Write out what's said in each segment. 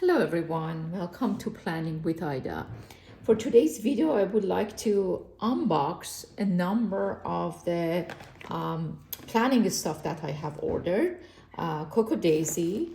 Hello everyone, welcome to Planning with Ida. For today's video, I would like to unbox a number of the planning stuff that I have ordered. Coco Daisy,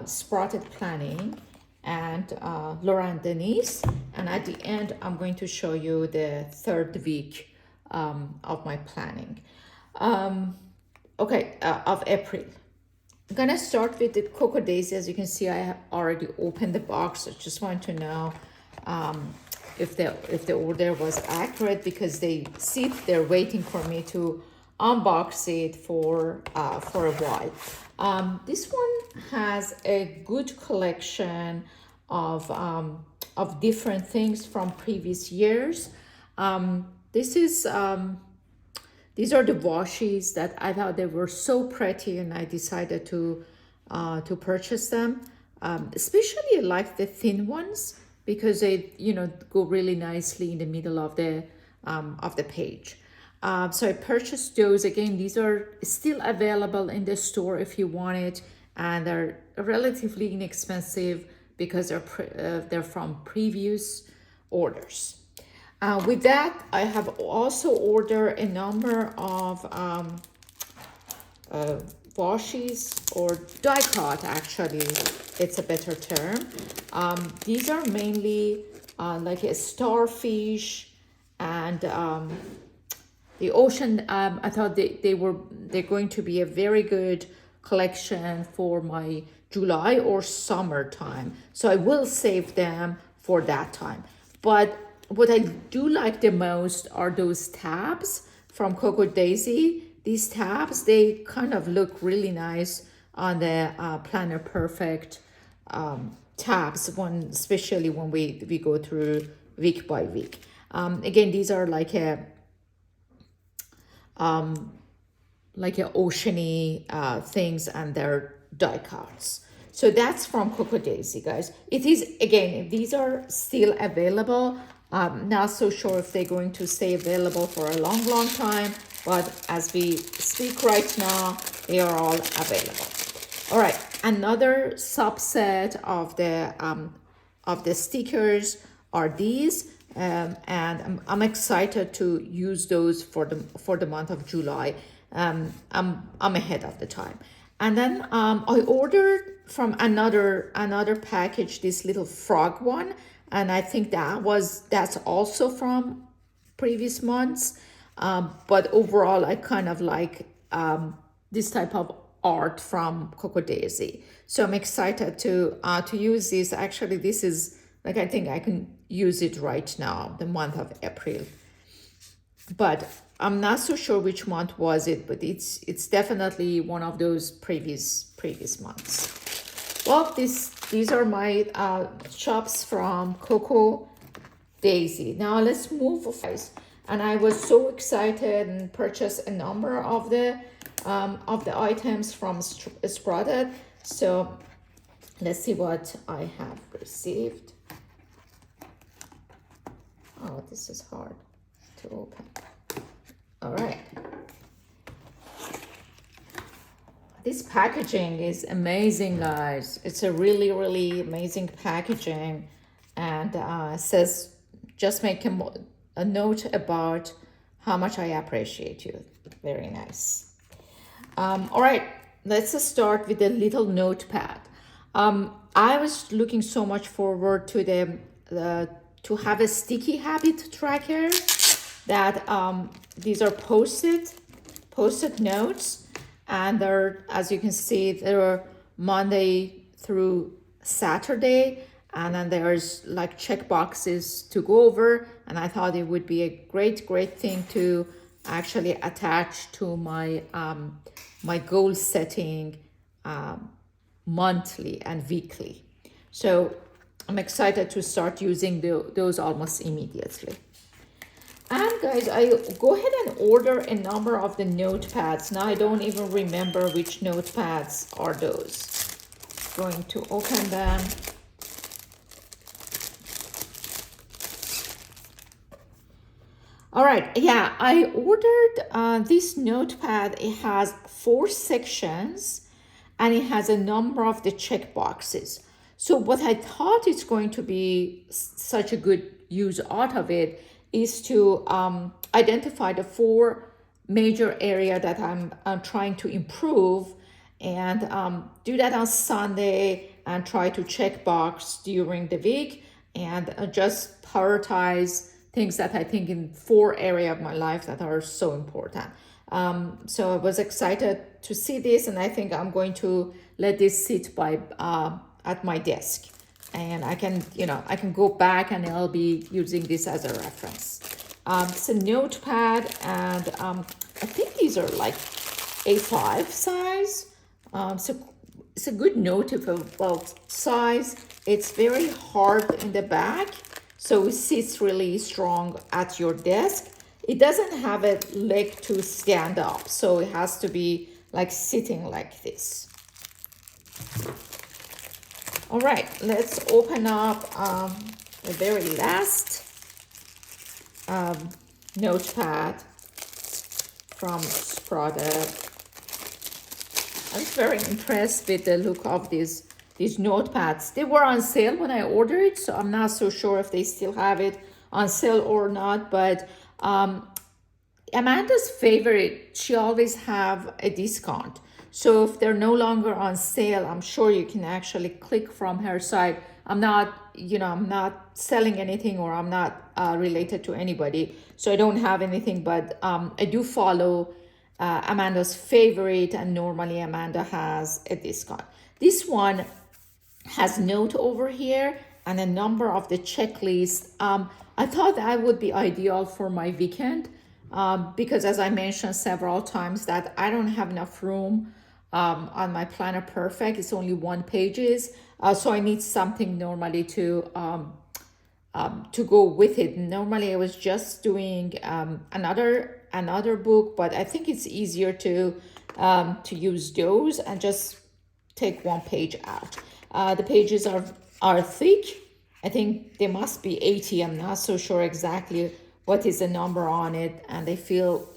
Sprouted Planning, and Laurel Denise. And at the end, I'm going to show you the third week of my planning. Of April. I'm gonna start with the Coco Daisy. As you can see, I have already opened the box. I just want to know if the order was accurate because they're waiting for me to unbox it for a while. This one has a good collection of different things from previous years. These are the washes that I thought they were so pretty, and I decided to purchase them. Especially I like the thin ones because they go really nicely in the middle of the page. So I purchased those. Again, these are still available in the store if you want it, and they're relatively inexpensive because they're from previous orders. With that, I have also ordered a number of washes, or die cut, actually, it's a better term. These are mainly like a starfish and the ocean. I thought they're going to be a very good collection for my July or summer time. So I will save them for that time. But what I do like the most are those tabs from Coco Daisy. These tabs, they kind of look really nice on the Planner Perfect tabs, especially when we go through week by week. Again, these are like a oceany things, and they're die cuts. So that's from Coco Daisy, guys. It is, again, these are still available. I'm not so sure if they're going to stay available for a long time, but as we speak right now, they are all available. All right, another subset of the stickers are these, and I'm excited to use those for the month of July. I'm ahead of the time. And then I ordered from another package this little frog one, and I think that's also from previous months. But overall, I kind of like this type of art from Coco Daisy. So I'm excited to use this. Actually, this is like, I think I can use it right now, the month of April. But I'm not so sure which month was it, but it's definitely one of those previous months. Well, these are my shops from Coco Daisy. Now let's move, guys. And I was so excited and purchased a number of the items from Sprouted. So let's see what I have received. Oh, this is hard to open. All right. This packaging is amazing, guys. It's a really, really amazing packaging, and says, just make a note about how much I appreciate you. Very nice. All right, let's start with a little notepad. I was looking so much forward to to have a sticky habit tracker that these are post-it notes. And they're, as you can see, they're Monday through Saturday, and then there's like check boxes to go over. And I thought it would be a great thing to actually attach to my my goal setting monthly and weekly. So I'm excited to start using those almost immediately. And guys, I go ahead and order a number of the notepads. Now I don't even remember which notepads are those. Going to open them. All right, yeah, I ordered this notepad. It has 4 sections, and it has a number of the check boxes. So what I thought is going to be such a good use out of it is to identify the 4 major area that I'm trying to improve, and do that on Sunday and try to check box during the week, and just prioritize things that I think in 4 area of my life that are so important. So I was excited to see this, and I think I'm going to let this sit by at my desk, and I can, I can go back and I'll be using this as a reference. It's a notepad, and I think these are like A5 size. So it's a good notable size. It's very hard in the back, so it sits really strong at your desk. It doesn't have a leg to stand up, so it has to be like sitting like this. All right, let's open up the very last notepad from Sprouted. I was very impressed with the look of these notepads. They were on sale when I ordered it, so I'm not so sure if they still have it on sale or not, but Amanda's favorite, she always have a discount. So if they're no longer on sale, I'm sure you can actually click from her site. I'm not, I'm not selling anything, or I'm not related to anybody, so I don't have anything, but I do follow Amanda's favorite, and normally Amanda has a discount. This one has note over here and a number of the checklist. I thought that would be ideal for my weekend, because as I mentioned several times that I don't have enough room on my Planner Perfect. It's only 1 pages, so I need something normally to go with it. Normally I was just doing another book, but I think it's easier to use those and just take 1 page out. The pages are thick. I think they must be 80. I'm not so sure exactly what is the number on it, and they feel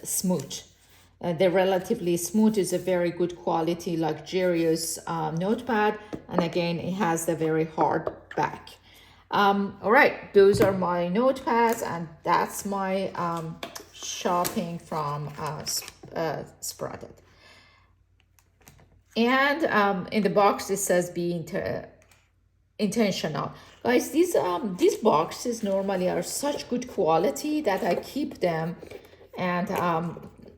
smooth. They're relatively smooth. Is a very good quality, luxurious notepad, and again, it has the very hard back. All right, those are my notepads, and that's my shopping from Sprouted. And in the box it says be intentional. Guys, these boxes normally are such good quality that I keep them, and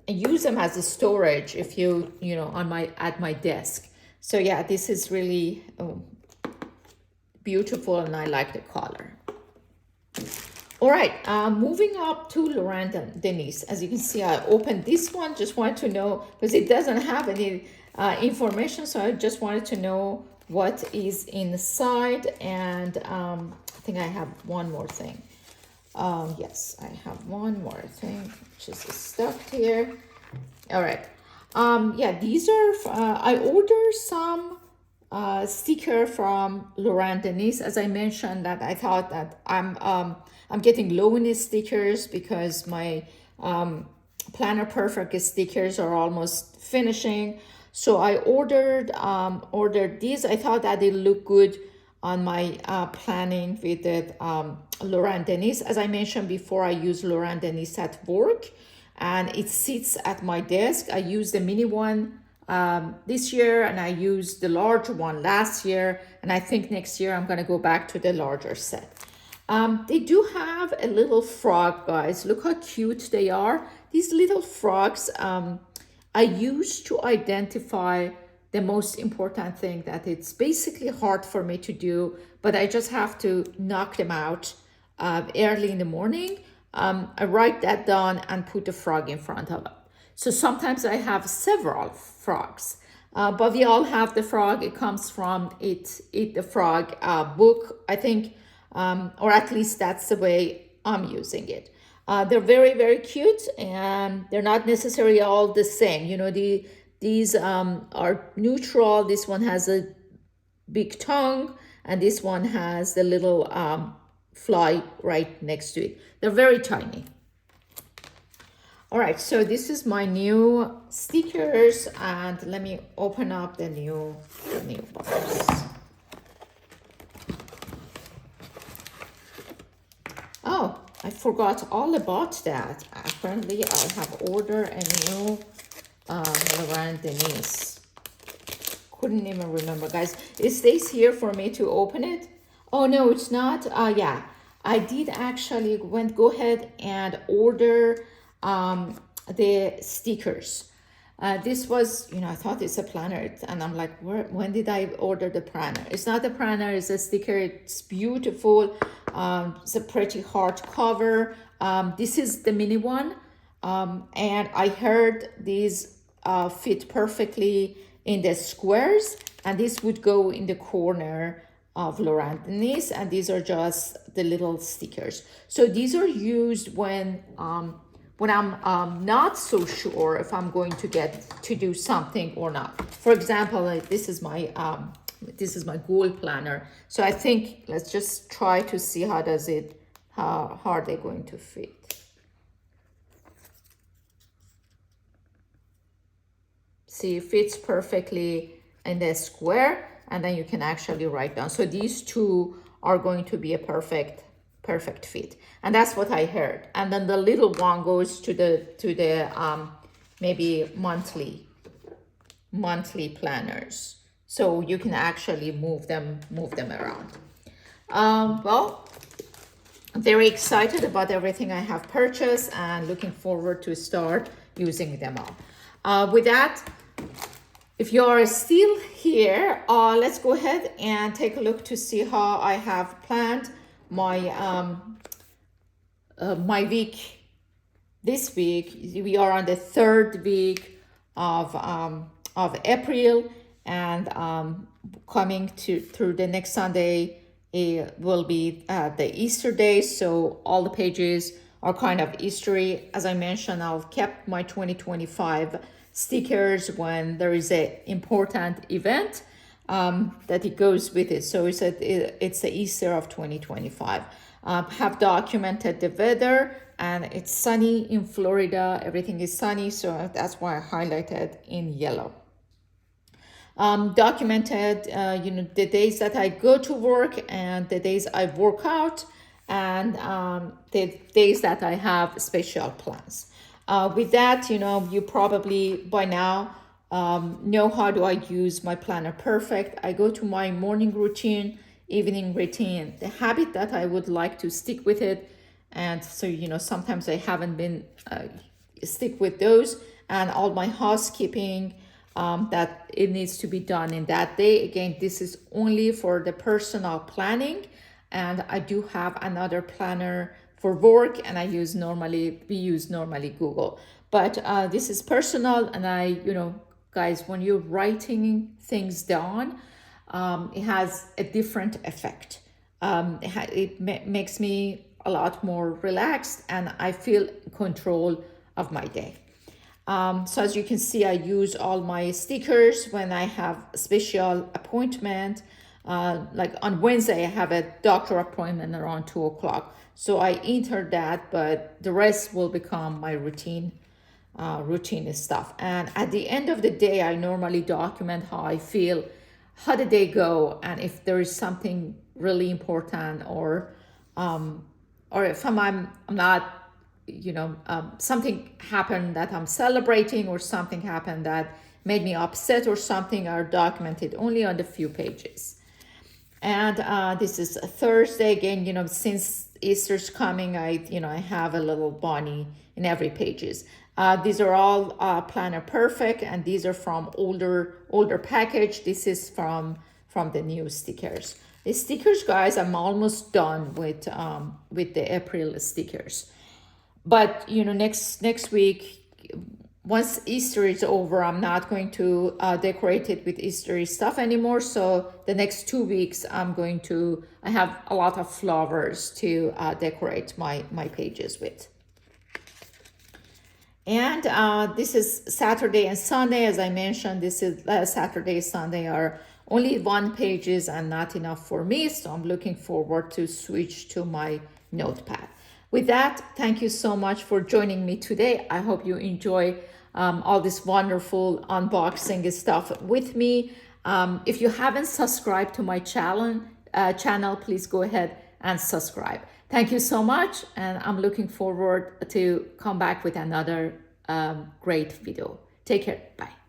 I use them as a storage if at my desk. So yeah, this is really beautiful, and I like the color. All right, moving up to Laurel Denise. As you can see, I opened this one. Just wanted to know, because it doesn't have any information, so I just wanted to know what is inside. And I think I have one more thing. Yes, I have one more thing, which is stuck here. All right. Yeah, these are, I ordered some sticker from Laurel Denise. As I mentioned, that I thought that I'm getting low in these stickers because my Planner Perfect stickers are almost finishing. So I ordered these. I thought that they look good on my planning with the Laurel Denise. As I mentioned before, I use Laurel Denise at work, and it sits at my desk. I used the mini one this year, and I used the large one last year, and I think next year I'm going to go back to the larger set. They do have a little frog, guys. Look how cute they are. These little frogs, I use to identify the most important thing, that it's basically hard for me to do, but I just have to knock them out early in the morning. I write that down and put the frog in front of it. So sometimes I have several frogs, but we all have the frog. It comes from Eat the Frog book, I think, or at least that's the way I'm using it. They're very, very cute, and they're not necessarily all the same. These are neutral. This one has a big tongue, and this one has the little fly right next to it. They're very tiny. All right, so this is my new stickers, and let me open up the new box. forgot all about that. Apparently, I have ordered a new Laurel Denise. Couldn't even remember, guys. It stays here for me to open it. Oh no, it's not. Yeah, I did actually go ahead and order the stickers. This was, I thought it's a planner, and I'm like, when did I order the planner? It's not a planner, it's a sticker. It's beautiful. It's a pretty hard cover. This is the mini one, and I heard these fit perfectly in the squares, and this would go in the corner of Laurel Denise, and these are just the little stickers. So these are used when I'm not so sure if I'm going to get to do something or not. For example, like this is my goal planner. So I think let's just try to see how are they going to fit. See, it fits perfectly in the square, and then you can actually write down. So these two are going to be a perfect fit, and that's what I heard. And then the little one goes to the maybe monthly planners, so you can actually move them around. Well, I'm very excited about everything I have purchased and looking forward to start using them all. With that, if you are still here, let's go ahead and take a look to see how I have planned my my week. This week we are on the third week of April, and coming through the next Sunday, it will be the Easter day. So all the pages are kind of Eastery. As I mentioned, I've kept my 2025 stickers when there is an important event that it goes with it. So it's the Easter of 2025. Have documented the weather, and it's sunny in Florida. Everything is sunny, so that's why I highlighted in yellow. Documented, the days that I go to work and the days I work out, and the days that I have special plans. With that, you probably by now know how do I use my planner perfect. I go to my morning routine, evening routine, the habit that I would like to stick with it. And so, sometimes I haven't been stick with those, and all my housekeeping that it needs to be done in that day. Again, this is only for the personal planning, and I do have another planner for work, and we use normally Google, but this is personal. And guys, when you're writing things down, it has a different effect. It makes me a lot more relaxed, and I feel control of my day. So as you can see, I use all my stickers when I have a special appointment. Like on Wednesday, I have a doctor appointment around 2:00. So I enter that, but the rest will become my routine stuff. And at the end of the day, I normally document how I feel, how the day go, and if there is something really important, or if I'm not, something happened that I'm celebrating, or something happened that made me upset or something, are documented only on the few pages. And this is a Thursday again. Since Easter's coming, I have a little bunny in every pages. These are all planner perfect, and these are from older package. This is from the new stickers. The stickers, guys, I'm almost done with the April stickers. But next week, once Easter is over, I'm not going to decorate it with Easter stuff anymore. So the next 2 weeks, I have a lot of flowers to decorate my pages with. And this is Saturday and Sunday. As I mentioned, this is Saturday, Sunday are only one pages and not enough for me. So I'm looking forward to switch to my notepad. With that, thank you so much for joining me today. I hope you enjoy all this wonderful unboxing stuff with me. If you haven't subscribed to my channel, channel, please go ahead and subscribe. Thank you so much, and I'm looking forward to come back with another great video. Take care. Bye.